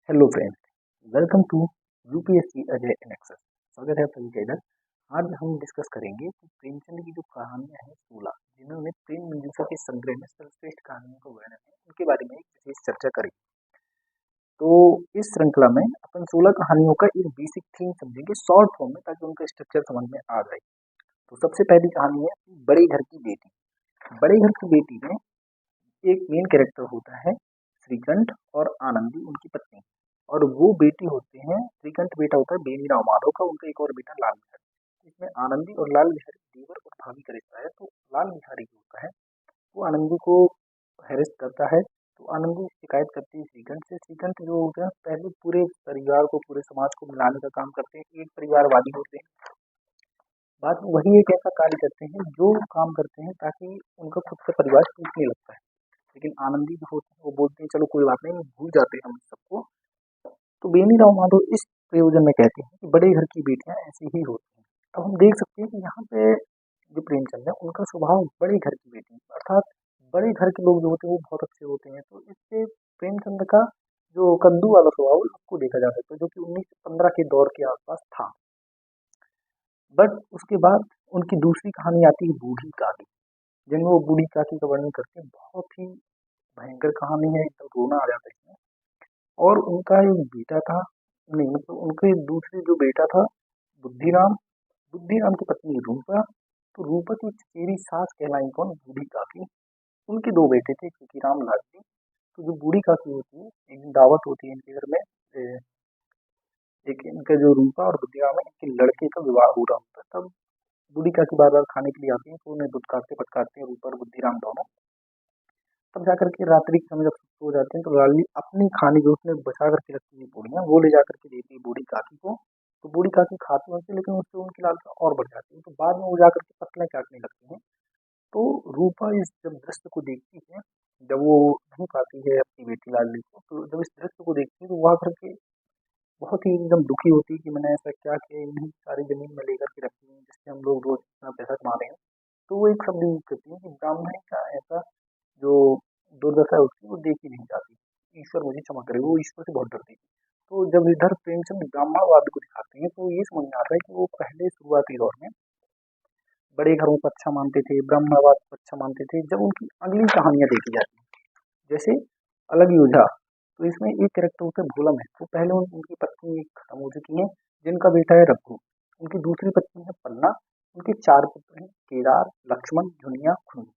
Hello friends, welcome to UPSC Ajay in access. स्वागत है आप सभी का इधर। आज हम डिस्कस करेंगे कि प्रेमचंद की जो कहानियां हैं 16 जिन्होंने प्रेम मंजूषा के संग्रह में सर्वश्रेष्ठ कहानियों का वर्णन है, उनके बारे में एक विशेष चर्चा करेंगे। तो इस श्रृंखला में अपन 16 कहानियों का एक बेसिक थीम समझेंगे शॉर्ट फॉर्म में, ताकि उनका स्ट्रक्चर समझ में आ जाए। तो सबसे पहली कहानी है बड़े घर की बेटी। बड़े घर की बेटी में एक मेन कैरेक्टर होता है श्रीकंठ और आनंदी, उनकी पत्नी। और वो बेटी होते हैं, श्रीकंठ बेटा होता है बेनीराव माधव का, उनका एक और बेटा लाल बिहारी। इसमें आनंदी और लाल बिहारी देवर और भाभी का रिश्ता है। तो लाल बिहारी जो होता है वो आनंदी को हैरेस करता है। तो आनंदी शिकायत करती है श्रीकंठ से। श्रीकंठ जो होते हैं पहले पूरे परिवार को, पूरे समाज को मिलाने का काम करते हैं, एक परिवारवादी होते हैं। बाद में वही एक ऐसा कार्य करते हैं जो काम करते हैं ताकि उनका खुद का परिवार टूटने लगता है। लेकिन आनंदी जो होते हैं वो बोलते हैं चलो कोई बात नहीं, भूल जाते हैं हम सबको। तो बेनीराव माधव इस प्रयोजन में कहते हैं कि बड़े घर की बेटियां ऐसी ही होती हैं। अब हम देख सकते हैं कि यहाँ पे जो प्रेमचंद है उनका स्वभाव बड़े घर की बेटी है, अर्थात बड़े घर के लोग जो होते हैं वो बहुत अच्छे होते हैं। तो इससे प्रेमचंद का जो कद्दू वाला स्वभाव है उसको देखा जा सकता है, जो कि 1915 के दौर के आसपास था। बट उसके बाद उनकी दूसरी कहानी आती है बूढ़ी काकी, जिनमें वो बूढ़ी काकी का वर्णन करते हैं। बहुत ही भयंकर कहानी है, एकदम रोना आ जाता है इसमें। और उनका एक बेटा था, नहीं मतलब उनके दूसरे जो बेटा था बुद्धिराम, बुद्धिराम की पत्नी रूपा। तो रूपा की चचेरी सास कहलाई कौन, बूढ़ी काकी। उनके दो बेटे थे राम लाडली। तो जो बूढ़ी काकी होती है, एक दिन दावत होती है इनके घर में। एक इनका जो रूपा और बुद्धिराम है, इनके लड़के का विवाह हो रहा होता है। तब बूढ़ी काकी बार बार खाने के लिए आती है, तो उन्हें दुत्कारते पटकारते हैं रूपा और बुद्धिराम दोनों। तब जाकर के रात्रि के समय जब सो जाते हैं तो लाडली अपनी खाने जो उसने बचा करके रखी हुई पूड़ियाँ वो ले जाकर के देती है बूढ़ी काकी को। तो बूढ़ी काकी खाती होती है, लेकिन उससे उनकी लालसा और बढ़ जाती है। तो बाद में वो जाकर के पतले काटने लगती हैं। तो रूपा इस जब दृश्य को देखती है, जब वो नहीं पाती है अपनी बेटी लाडली को, तो जब इस दृश्य को देखती है तो वहाँ करके बहुत ही एकदम दुखी होती है कि मैंने ऐसा क्या किया, इतनी सारी जमीन में लेकर के रखी है जिससे हम लोग रोज इतना पैसा कमा रहे हैं। तो वो एक शब्द यूज करती है कि ब्राह्मण का ऐसा जो दुर्दशा है उसकी वो देखी नहीं जाती, ईश्वर मुझे क्षमा करे। वो ईश्वर से बहुत डरती थी। तो जब इधर प्रेमचंद ब्राह्मणवाद को दिखाते हैं तो ये समझ में आता है कि वो पहले शुरुआती दौर में बड़े घरों को अच्छा मानते थे, ब्राह्मणवाद को अच्छा मानते थे। जब उनकी अगली कहानियां देखी जाती हैं, जैसे अलग योद्धा, तो इसमें एक कैरेक्टर होता है भोला महतो। पहले उनकी पत्नी खत्म हो चुकी है, जिनका बेटा है रघु। उनकी दूसरी पत्नी है पन्ना। उनके चार पुत्र हैं केदार, लक्ष्मण, झुनिया, खुन्नू।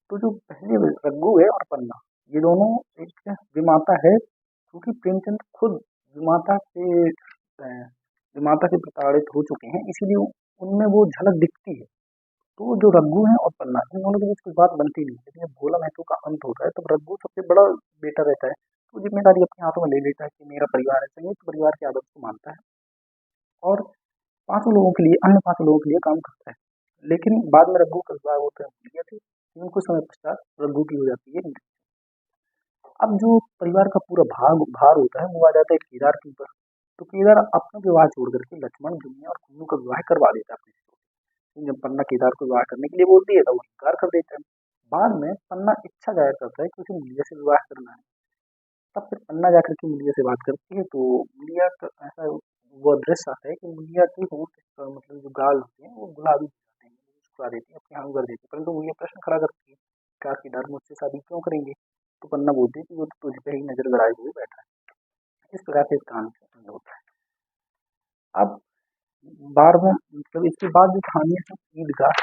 तो जो पहले रघु है और पन्ना, ये दोनों एक विमाता है, क्योंकि प्रेमचंद खुद विमाता से विमाता से प्रताड़ित हो चुके हैं, इसीलिए उनमें वो झलक दिखती है। तो जो रघु है और पन्ना, इन दोनों के बीच कोई बात बनती नहीं, लेकिन जब भोला महतो का अंत होता है तब रघु सबसे बड़ा बेटा रहता है, तो जिम्मेदारी अपने हाथों में ले लेता है कि मेरा परिवार है, संयुक्त परिवार के आदर्श को मानता है और पांचों लोगों के लिए, अन्य पांचों लोगों के लिए काम करता है। लेकिन बाद में रघु का विवाह होता है मुलिया से, लेकिन कुछ समय पश्चात रघु की हो जाती है मृत्यु। अब जो परिवार का पूरा भार होता है वो आ जाता है केदार के ऊपर। तो केदार अपना विवाह छोड़ करके लक्ष्मण, जुनिया और कुन्नू का विवाह करवा देता है अपने से। जब पन्ना केदार को विवाह करने के लिए बोलती है तो वो इनकार कर देता है। बाद में पन्ना इच्छा जाहिर करता है कि उसे मुलिया से विवाह करना है। तब फिर पन्ना जाकर के मुलिया से बात करती है, तो मुलिया का ऐसा वो दृश्य आता है कि मुलिया की होंठ मतलब जो गाल होते हैं वो गुलाबी हो जाते हैं, मुस्कुरा देती है, अपने आंख भर देती है। परंतु मुलिया प्रश्न खड़ा करती है क्या केदार मुझसे शादी क्यों करेंगे। तो पन्ना बोलती है कि वो तो तुझ पे ही नजर गड़ाए हुए बैठा है। इस प्रकार से इस कहानी का अंत होता है। अब बार बार मतलब इसके बाद जो कहानियां हैं ईदगाह,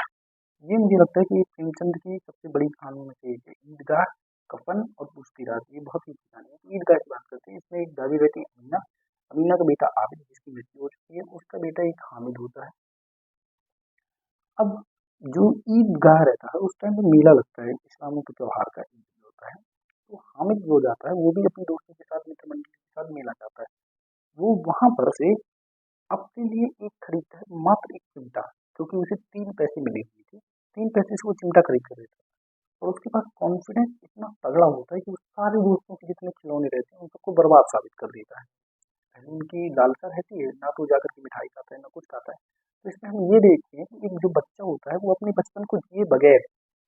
ये मुझे लगता है कि प्रेमचंद की सबसे बड़ी कहानी में से एक है। ईदगाह, कफन और पूछती रात, ये बहुत ही अच्छी कहानी है। तो ईदगाह की बात करते हैं। इसमें एक दादी रहती है अमीना। अमीना का बेटा आबिद, जिसकी मृत्यु हो चुकी है, उसका बेटा एक हामिद होता है। अब जो ईदगाह रहता है उस टाइम पे मेला लगता है, इस्लामों के त्योहार का ईद जो होता है। तो हामिद जो जाता है वो भी अपने दोस्तों के साथ, मित्र मंडली के साथ मेला जाता है। वो वहां पर से अपने लिए एक खरीदता है, मात्र एक चिमटा, क्योंकि उसे 3 पैसे मिले हुए थे। 3 पैसे से वो चिमटा खरीद कर देता है। और उसके पास कॉन्फिडेंस इतना तगड़ा होता है कि वो सारे दोस्तों के जितने खिलौने रहते हैं उन सबको बर्बाद साबित कर देता है। पहले उनकी लालसा रहती है, ना तो जाकर के मिठाई खाता है ना कुछ खाता है। तो इसमें हम ये देखते हैं कि एक जो बच्चा होता है वो अपने बचपन को जिए बगैर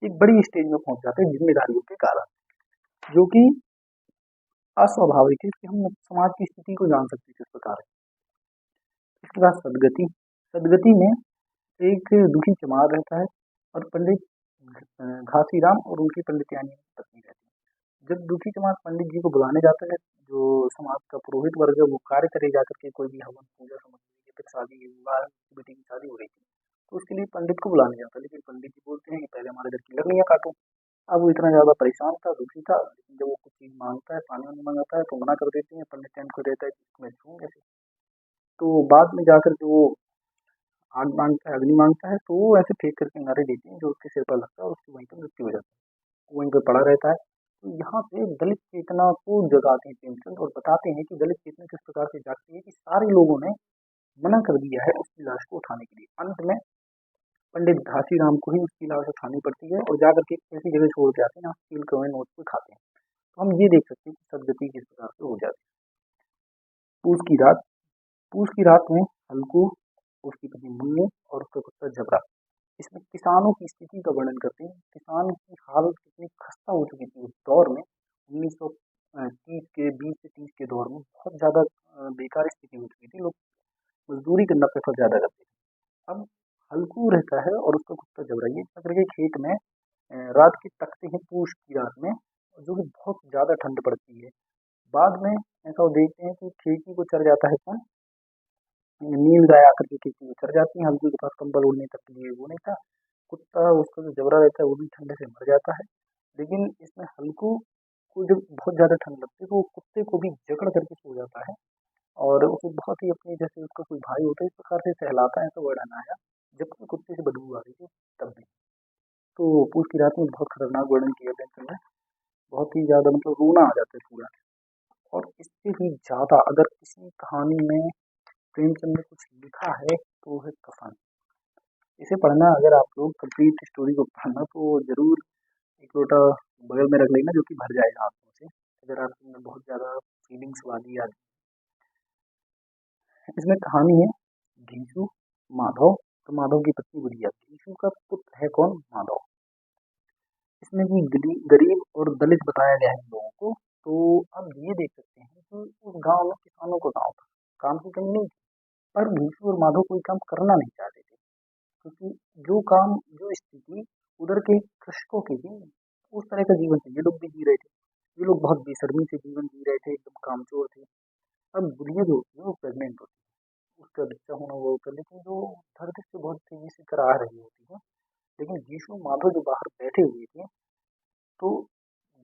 एक बड़ी स्टेज में पहुंच जाता है जिम्मेदारियों के कारण, जो कि अस्वाभाविक है कि हम समाज की स्थिति को जान सकते हैं किस प्रकार है। इसके बाद सदगति। सदगति में एक दुखी चमार रहता है और पंडित घासीराम और उनकी पंडितानी पत्नी रहती है। जब दुखी चमार पंडित जी को बुलाने जाता है, जो समाज का पुरोहित वर्ग है वो कार्य करे जाकर के कोई भी हवन पूजा सामग्री या फिर शादी विवाह की बेटी की शादी हो रही थी, तो उसके लिए पंडित को बुलाने जाता है। लेकिन पंडित जी बोलते हैं कि पहले हमारे घर की लकड़ियाँ काटो। अब वो इतना ज़्यादा परेशान था, दुखी था, लेकिन जब वो कुछ चीज़ मांगता है, पानी वानी मांगता है तो मना कर देते हैं। पंडित को रहता है कि मैं छूऊं कैसे। तो बाद में जाकर के वो आग मांगता है, अग्नि मांगता है, तो वो ऐसे फेंक करके अंगारे देते हैं जो उसके सिर पर लगता है और उसकी वहीं पर मृत्यु हो जाती है। वो वहीं पर पड़ा रहता है। तो यहाँ पे दलित चेतना को जगाते हैं प्रेमचंद और बताते हैं कि दलित चेतना किस प्रकार से जागती है कि सारे लोगों ने मना कर दिया है उसकी लाश को उठाने के लिए। अंत में पंडित घासीराम को ही उसकी लाश उठानी पड़ती है और जाकर के एक ऐसी जगह छोड़ के आते हैं, जहाँ स्टील के नोट पे खाते हैं। तो हम ये देख सकते हैं कि सदगति किस प्रकार से हो जाती है। पूस की रात। पूस की रात में हल्कू, उसकी पत्नी मुन्नू और उसका कुत्ता जबरा इसमें किसानों की स्थिति का वर्णन करते हैं। किसान की हालत कितनी खस्ता हो चुकी थी उस दौर में। 1930 के 20 से 30 के दौर में बहुत ज़्यादा बेकार स्थिति हो चुकी थी। लोग मजदूरी करना प्रेफर ज़्यादा करते थे। अब हल्कू रहता है और उसका कुत्ता जबरा ये क्या करके खेत में रात के तकते हैं पूस की रात में, जो कि बहुत ज़्यादा ठंड पड़ती है। बाद में ऐसा वो देखते हैं कि खेती को चर जाता है कौन, नील गाय आकर के खेती को चर जाती है। हल्कू के पास कंबल ओढ़ने तक के लिए वो नहीं था। कुत्ता उसका जो जबरा रहता है वो भी ठंडे से मर जाता है। लेकिन इसमें हल्कू को जब बहुत ज़्यादा ठंड लगती है तो वो कुत्ते को भी जकड़ करके सो जाता है और उसे बहुत ही अपनी जैसे उसका कोई भाई होता है इस प्रकार से सहलाता है, ऐसा वर्णन आया। जबकि कुत्ते से बदबू आ रही थी तब भी। तो पूस की रात में बहुत खतरनाक वर्णन किया प्रेमचंद ने। बहुत ही ज़्यादा मतलब रोना आ जाता है पूरा। और इससे भी ज़्यादा अगर किसी कहानी में प्रेमचंद ने कुछ लिखा है तो वो है कफन। इसे पढ़ना, अगर आप लोग कंप्लीट स्टोरी को पढ़ना तो ज़रूर एक लोटा बगल में रख लेना जो कि भर जाएगा आंसू से, अगर आपने बहुत ज़्यादा फीलिंग्स वाली याद। इसमें कहानी है घीसू, माधव तो माधव की पत्नी बुढ़िया। घीसू का पुत्र है कौन, माधव। इसमें भी गरीब और दलित बताया गया है इन लोगों को। तो अब ये देख सकते हैं कि उस गांव में किसानों का गांव था, काम की कमी नहीं थी, पर घीसू और माधव कोई काम करना नहीं चाहते थे। क्योंकि जो काम, जो स्थिति उधर के कृषकों की थी, उस तरह का जीवन से ये लोग भी जी रहे थे। ये लोग बहुत बेशर्मी से जीवन जी रहे थे, एकदम कामचोर थे। अब बुढ़िया जो होती है वो प्रेग्नेंट होती है, उसका बच्चा होना वो होता है, लेकिन जो धरती से बहुत तेजी से करा रही होती है। लेकिन यीशु माधव जो बाहर बैठे हुए थे, तो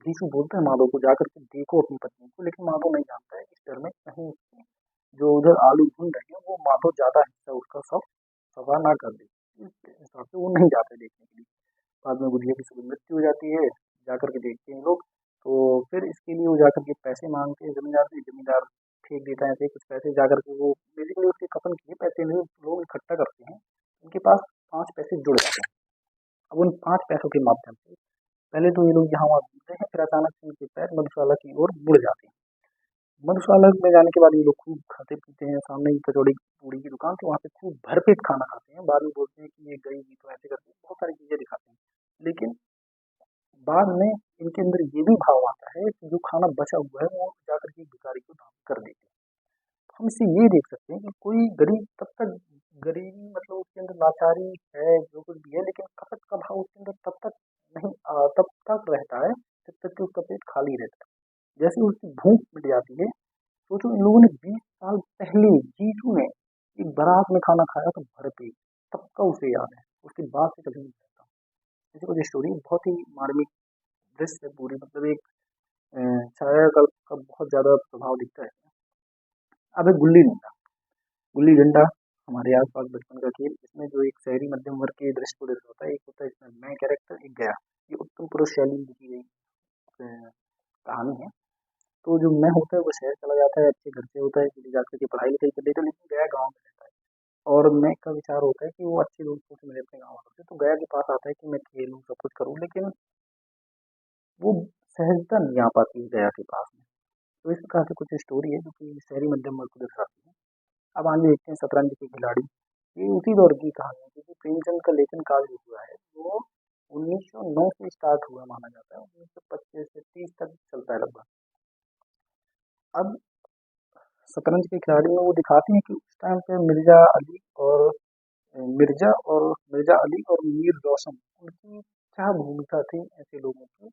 यीशु बोलता है माधव को जाकर के देखो अपनी पत्नी को, लेकिन माधव नहीं जानता है इस डर में कहीं उसके जो उधर आलू भून रहे हैं वो माधव ज्यादा हिस्सा उसका सब सफा ना कर दे। इस हिसाब से वो नहीं जाते देखने के लिए। बाद में बुढ़िया की सुबह मृत्यु हो जाती है, जाकर के देखते हैं लोग। तो फिर इसके लिए वो जाकर के पैसे मांगते हैं जमींदार से। जमींदार फेंक देता है ऐसे कुछ पैसे, जाकर के वो बेसिकली उसके कफन के लिए पैसे नहीं लोग इकट्ठा करते हैं। उनके पास 5 पैसे जुड़ जाते हैं। अब उन 5 पैसों के माध्यम से पहले तो ये लोग यहाँ वहाँ घूमते हैं, फिर अचानक से उनके पैर मधुशाला की ओर मुड़ जाते हैं। मधुशाला में जाने के बाद ये लोग खूब खाते पीते हैं। सामने ही कचौड़ी पूड़ी की दुकान थी, वहाँ पे खूब भरपेट खाना खाते हैं। बाद में बोलते हैं कि ये गरीबी तो ऐसे करते हैं, बहुत सारी चीजें दिखाते हैं। लेकिन बाद में इनके अंदर ये भी भाव आता है कि जो खाना बचा हुआ है वो जाकर के भिखारी को दान कर देते हैं। तो हम इससे ये देख सकते हैं कि कोई गरीब तब तक, गरीबी मतलब उसके अंदर लाचारी है जो कुछ भी है, लेकिन कपट का भाव उसके अंदर तब तक नहीं तब तक रहता है जब तक कि उसका पेट खाली रहता है। जैसे ही उसकी भूख मिट जाती है, सोचो इन लोगों ने 20 साल पहले यीशु ने एक बारात में खाना खाया तो भर पेट, तब का उसे याद है, उसके बाद से कभी नहीं खाता। जैसे कुछ स्टोरी बहुत ही मार्मिक दृश्य है पूरी, मतलब एक छाया का बहुत ज्यादा प्रभाव दिखता है। अब है गुल्ली डंडा। गुल्ली डंडा हमारे आसपास बचपन का खेल। इसमें जो एक शहरी मध्यम वर्ग के दृश्य को दर्शाता है, एक होता है इसमें मैं कैरेक्टर, एक गया। ये उत्तम पुरुष शैली में लिखी गई कहानी है। तो जो मैं होता है वो शहर चला जाता है, अच्छे घर से होता है, कि जाकर के पढ़ाई लिखाई कर लेता है, लेकिन गया गाँव में रहता है। और मैं का विचार होता है कि वो अच्छे दोस्तों से मिले अपने गाँव वालों से, तो गया के पास आता है कि मैं खेलूँ सब कुछ करूँ, लेकिन वो सहजता नहीं आ पाती है गया के पास में। तो इस प्रकार से कुछ स्टोरी है जो कि शहरी मध्यम वर्ग को दर्शाती है। अब आगे देखते हैं शतरंज के खिलाड़ी। ये उसी दौर की कहानी है, क्योंकि प्रेमचंद का लेखन काल जो हुआ है वो 1909 से स्टार्ट हुआ माना जाता है, 1925 से 30 तक चलता है लगभग। अब शतरंज के खिलाड़ी में वो दिखाते हैं कि उस टाइम पे मिर्जा और मिर्जा अली और मीर रोशन उनकी क्या भूमिका थी ऐसे लोगों की।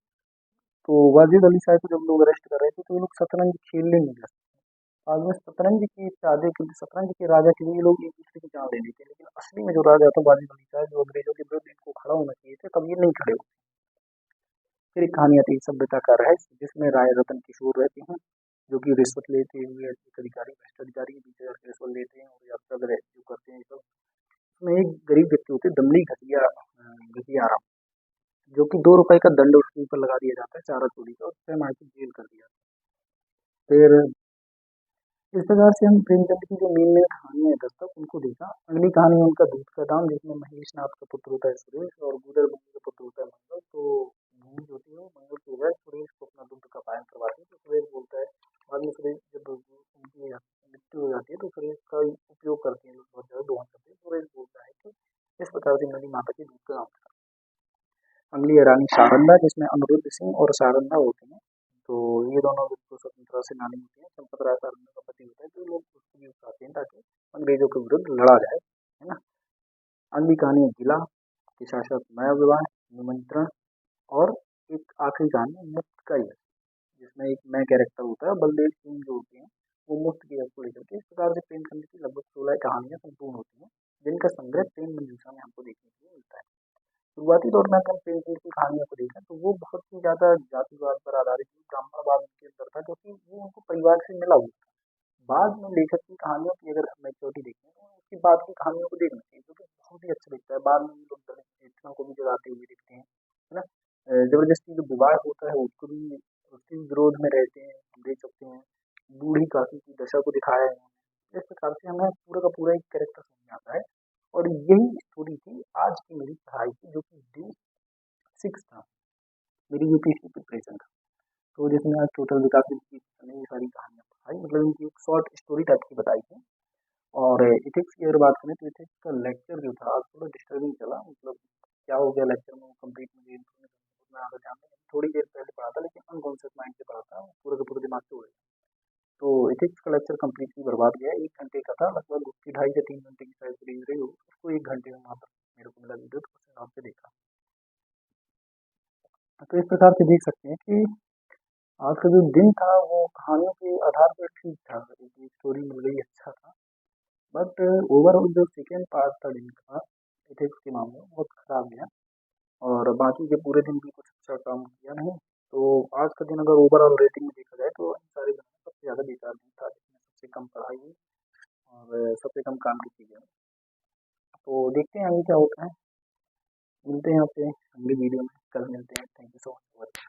तो वाजिद अली शाह को जब लोग अरेस्ट कर रहे थे तो ये लोग शतरंज खेलने नहीं लगे। बाद में शतरंज के राजा के लिए ये लोग एक दूसरे की जान ले लेते, लेकिन असली में जो राजा था वाजिद अली शाह, जो अंग्रेजों के विरुद्ध इनको खड़ा होना चाहिए थे, तब ये नहीं खड़े हुए। फिर एक कहानी आती है सभ्यता का रहस्य, जिसमें राय रतन किशोर रहते हैं, जो कि रिश्वत लेते हुए एक अधिकारी भ्रष्ट अधिकारी 20,000 की रिश्वत लेते हैं और यात्रा वगैरह जो करते हैं ये सब। उसमें एक गरीब व्यक्ति होते हैं दमड़ी घटियाराम, जो कि 2 रुपए का दंड उसके ऊपर लगा दिया जाता है चारा चोरी का, और 6 माह की जेल कर दिया। फिर इस प्रकार से हम प्रेमचंद की जो मेन मेन कहानियां हैं दस्तक उनको देखा। अगली कहानी है उनका दूध का दाम, जिसमें महेश नाथ का पुत्र होता है सुरेश और गुजर बंधु का पुत्र होता है मंगल। तो भूमि जो होती है वो मंगल की बजाय सुरेश को अपना दुग्ध का पालन करवाती है। तो सुरेश बोलता है, बाद में सुरेश जब उनकी मृत्यु हो जाती है तो सुरेश का उपयोग करते हैं लोग, बहुत ज्यादा दोहन करते हैं। सुरेश बोलता है कि इस प्रकार से मेरी माता की दूध का दाम था। अगली है रानी सारंदा, जिसमें अनिरुद्ध सिंह और सारंदा होते हैं। तो ये दोनों बिल्कुल स्वतंत्रता सेनानी होते हैं। चंपत राय सारंगा का पति होता है, तो लोग उसको भी उकसाते हैं ताकि अंग्रेजों के विरुद्ध लड़ा जाए, है ना। अगली कहानी है किला के शासक नया विवाह निमंत्रण, और एक आखिरी कहानी है मुफ्त का यश, जिसमें एक नया कैरेक्टर होता है बलदेव सिंह जो होते हैं, वो मुफ्त के यश को लेकर के। इस प्रकार से प्रेमचंद की लगभग 16 कहानियां संपूर्ण होती हैं, जिनका संग्रह प्रेम मंजूषा में हमको देखने के लिए मिलता है। शुरुआती दौर में अगर हम प्रेमचंद की कहानियों को देखें तो वो बहुत ही ज़्यादा जातिवाद पर आधारित थी, ब्राह्मणवाद उनके अंदर था, क्योंकि वो उनको परिवार से मिला हुआ था। बाद में लेखक की कहानियों की अगर मैच्योरिटी देखें तो उसके बाद की कहानियों को देखना चाहिए, जो कि बहुत ही अच्छा दिखता है। बाद में ये लोग दलित चेतना को भी जगाते हुए दिखते हैं, है ना। जबरदस्ती जो विवाह होता है उसको भी, उसके भी विरोध में रहते हैं, हम देख सकते हैं। बूढ़ी काशी की दशा को दिखाया है इन्होंने। इस प्रकार से हमें पूरा का पूरा एक कैरेक्टर समझ में आता है। और यही स्टोरी थी आज की मेरी पढ़ाई की, जो कि डे 6 था मेरी यूपीएससी प्रिपरेशन का। तो जिसमें आज टोटल विकास की ये सारी कहानियाँ पढ़ाई, मतलब इनकी एक शॉर्ट स्टोरी टाइप की बताई थी। और इथिक्स की अगर बात करें तो इथिक्स का लेक्चर जो था आज थोड़ा डिस्टर्बिंग चला, मतलब क्या हो गया लेक्चर में वो कंप्लीट मुझे इन्फॉर्मेशन में आगे जानने में थोड़ी देर पहले पढ़ा था, लेकिन अनकॉन्शियस माइंड से पढ़ा था, पूरे का पूरे दिमाग से उड़ गया। तो इथिक्स का लेक्चर कंप्लीटली बर्बाद गया। 1 घंटे का था, लगभग उसकी 2.5 से 3 घंटे की शायद सीरीज रही हो, उसको 1 घंटे में वहाँ पर मेरे को मिला वीडियो, तो उस हिसाब से देखा। तो इस प्रकार से देख सकते हैं कि आज का जो दिन था वो कहानियों के आधार पर ठीक था, एक स्टोरी मिल गई, अच्छा था। बट ओवरऑल जो सेकेंड पार्ट था दिन का एथिक्स के मामले में बहुत खराब गया, और बाकी के पूरे दिन भी कुछ अच्छा काम किया नहीं। तो आज का दिन अगर ओवरऑल रेटिंग में देखा जाए तो इन सारे दिनों में सबसे ज़्यादा बेकार दिन था, जिसमें सबसे कम पढ़ाई हुई और सबसे कम काम की चीज़ें हुई। तो देखते हैं आगे क्या होता है। मिलते हैं आपसे अगली वीडियो में, कल मिलते हैं। Thank you so much.